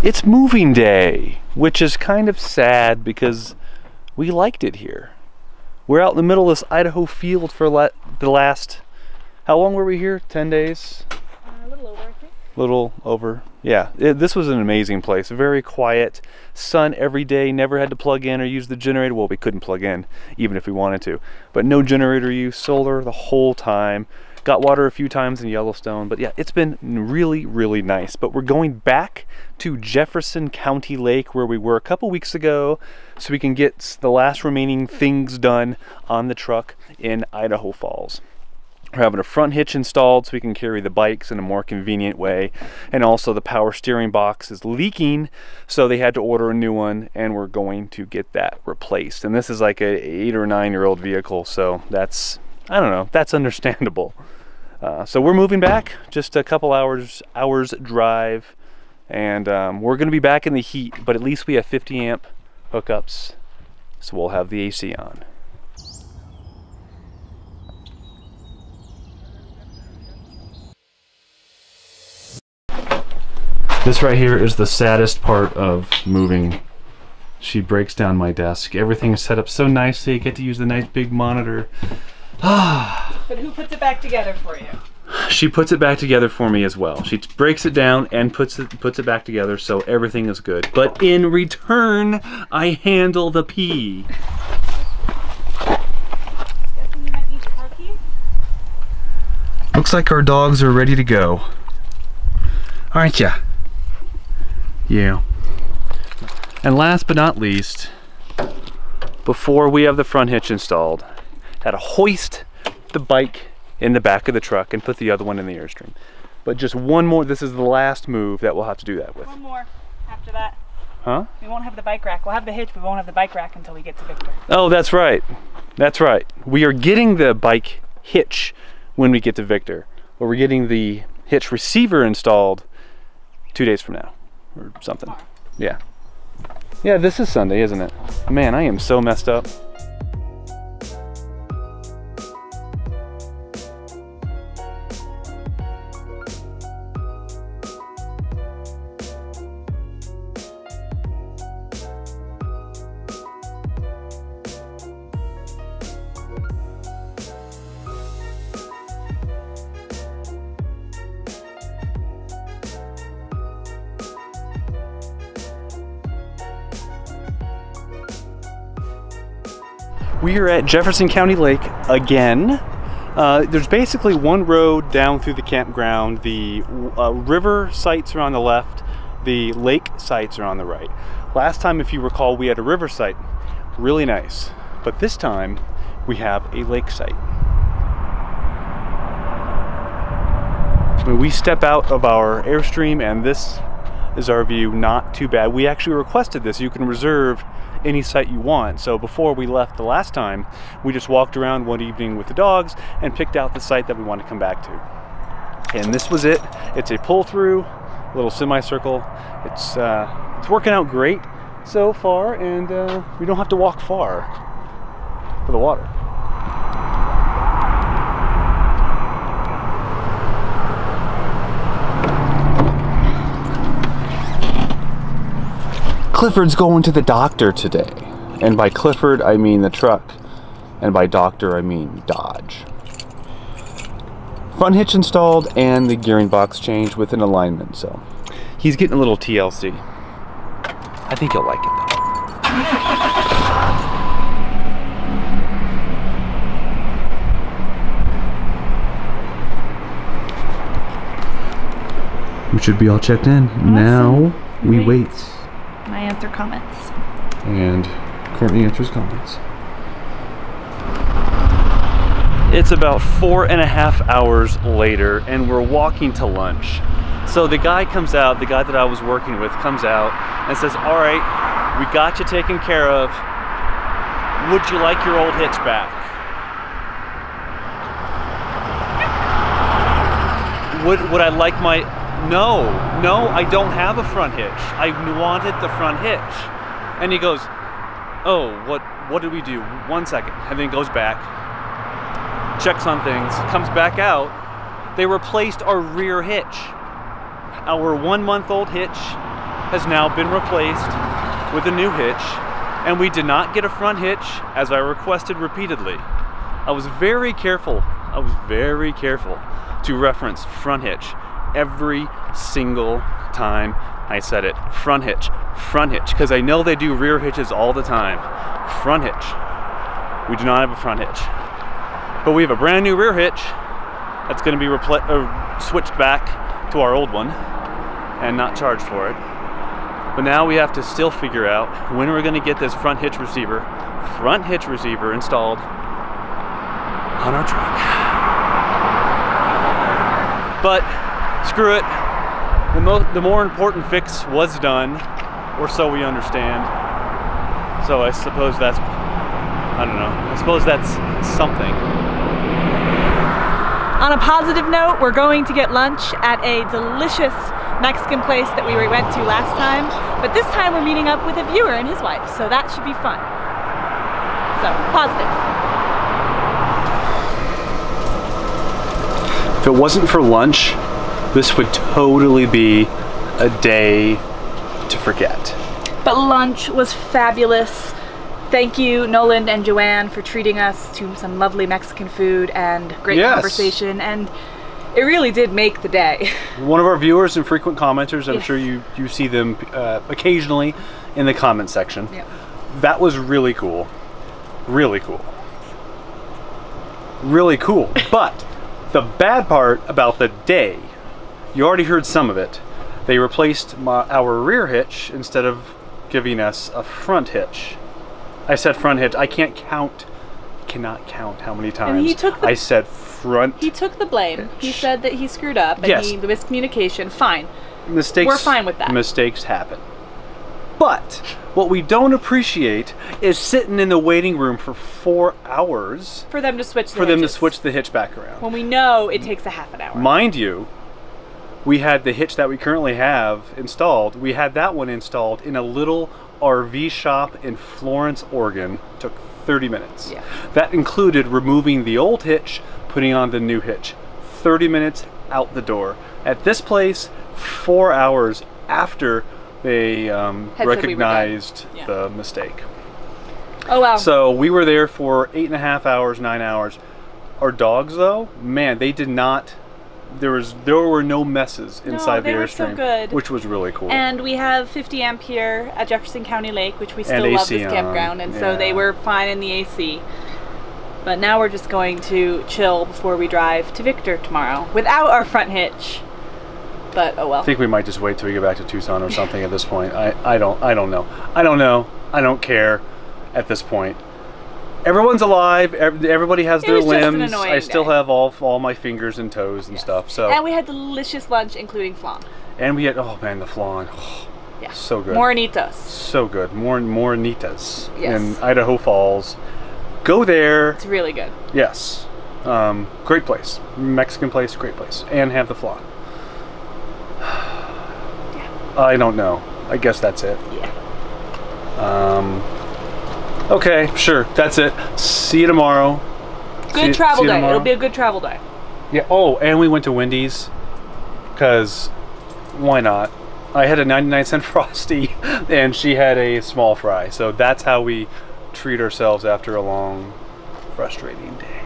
It's moving day, which is kind of sad because we liked it here. We're out in the middle of this Idaho field for the last, how long were we here? 10 days? A little over, I think. Little over, yeah. This was an amazing place, very quiet, sun every day, never had to plug in or use the generator. Well, we couldn't plug in, even if we wanted to. But no generator use, solar the whole time. Got water a few times in Yellowstone, but yeah, it's been really, really nice. But we're going back to Jefferson County Lake where we were a couple weeks ago so we can get the last remaining things done on the truck in Idaho Falls. We're having a front hitch installed so we can carry the bikes in a more convenient way. And also the power steering box is leaking, so they had to order a new one and we're going to get that replaced. And this is like a 8 or 9 year old vehicle, so that's, I don't know, that's understandable. So we're moving back, just a couple hours drive, and we're going to be back in the heat, but at least we have 50 amp hookups, so we'll have the AC on. This right here is the saddest part of moving. She breaks down my desk. Everything is set up so nicely. I get to use the nice big monitor. But who puts it back together for you? She puts it back together for me as well. She breaks it down and puts it back together, so everything is good. But in return, I handle the pee. Guessing you might need car keys? Looks like our dogs are ready to go. Aren't ya? Yeah. And last but not least, before we have the front hitch installed, had to hoist the bike in the back of the truck and put the other one in the Airstream. But just one more, this is the last move that we'll have to do that with. One more after that. Huh? We won't have the bike rack. We'll have the hitch, but we won't have the bike rack until we get to Victor. Oh, that's right. That's right. We are getting the bike hitch when we get to Victor. But we're getting the hitch receiver installed 2 days from now or something. Tomorrow. Yeah. Yeah, this is Sunday, isn't it? Man, I am so messed up. We are at Jefferson County Lake again. There's basically one road down through the campground. The river sites are on the left, the lake sites are on the right. Last time, if you recall, we had a river site, really nice. But this time, we have a lake site. When we step out of our Airstream, and this is our view, not too bad. We actually requested this. You can reserve any site you want. So before we left the last time, we just walked around one evening with the dogs and picked out the site that we want to come back to. And this was it. It's a pull-through, little semicircle. It's working out great so far, and we don't have to walk far for the water. Clifford's going to the doctor today. And by Clifford, I mean the truck. And by doctor, I mean Dodge. Front hitch installed and the gearing box changed with an alignment, so he's getting a little TLC. I think he'll like it though. We should be all checked in. Awesome. Now we wait. I answer comments. And Courtney answers comments. It's about 4.5 hours later and we're walking to lunch. So the guy comes out, the guy that I was working with comes out and says, all right, we got you taken care of. Would you like your old hitch back? Would I like my... No, I don't have a front hitch. I wanted the front hitch. And he goes, oh, what did we do? 1 second. And then goes back, checks on things, comes back out. They replaced our rear hitch. Our 1-month-old hitch has now been replaced with a new hitch, and we did not get a front hitch as I requested repeatedly. I was very careful to reference front hitch every single time I said it. Front hitch, because I know they do rear hitches all the time. Front hitch. We do not have a front hitch. But we have a brand new rear hitch that's going to be switched back to our old one and not charged for it. But now we have to still figure out when we're going to get this front hitch receiver installed on our truck. But screw it. The more important fix was done, or so we understand. So I suppose that's, I don't know, I suppose that's something. On a positive note, we're going to get lunch at a delicious Mexican place that we went to last time, but this time we're meeting up with a viewer and his wife, so that should be fun. So, positive. If it wasn't for lunch, this would totally be a day to forget. But lunch was fabulous. Thank you, Nolan and Joanne, for treating us to some lovely Mexican food and great conversation, and it really did make the day. One of our viewers and frequent commenters, I'm yes. sure you see them occasionally in the comment section. Yep. That was really cool. Really cool. Really cool. But the bad part about the day, you already heard some of it. They replaced our rear hitch instead of giving us a front hitch. I said front hitch. I cannot count how many times and he took I said front. He took the blame. Hitch. He said that he screwed up and yes. the miscommunication. Fine. Mistakes. We're fine with that. Mistakes happen. But what we don't appreciate is sitting in the waiting room for 4 hours for them to switch the for them to hitches. switch the hitch back around. When we know it takes a half an hour. Mind you, we had the hitch that we currently have installed. We had that one installed in a little RV shop in Florence, Oregon. Took 30 minutes. Yeah. That included removing the old hitch, putting on the new hitch. 30 minutes out the door. At this place, 4 hours after they recognized the mistake. Oh wow. So we were there for 8.5 hours, 9 hours. Our dogs though, man, they did not, there were no messes inside the Airstream, so good. which was really cool. And we have 50 amp here at Jefferson County Lake, which we still and love AC this campground, and yeah. so they were fine in the AC. But now we're just going to chill before we drive to Victor tomorrow without our front hitch. But oh well. I think we might just wait till we get back to Tucson or something at this point. I don't know. I don't care at this point. Everyone's alive. Everybody has their limbs. I still have all my fingers and toes and stuff. So. And we had delicious lunch, including flan. And we had, oh man, the flan. Oh, yeah. So good. Morenitos. So good. Morenitas yes. in Idaho Falls. Go there. It's really good. Yes. Great place. Mexican place, great place. And have the flan. Yeah. I don't know. I guess that's it. Yeah. Okay, sure. That's it. See you tomorrow. Good travel day. It'll be a good travel day. Yeah. Oh, and we went to Wendy's. Because why not? I had a 99-cent Frosty and she had a small fry. So that's how we treat ourselves after a long, frustrating day.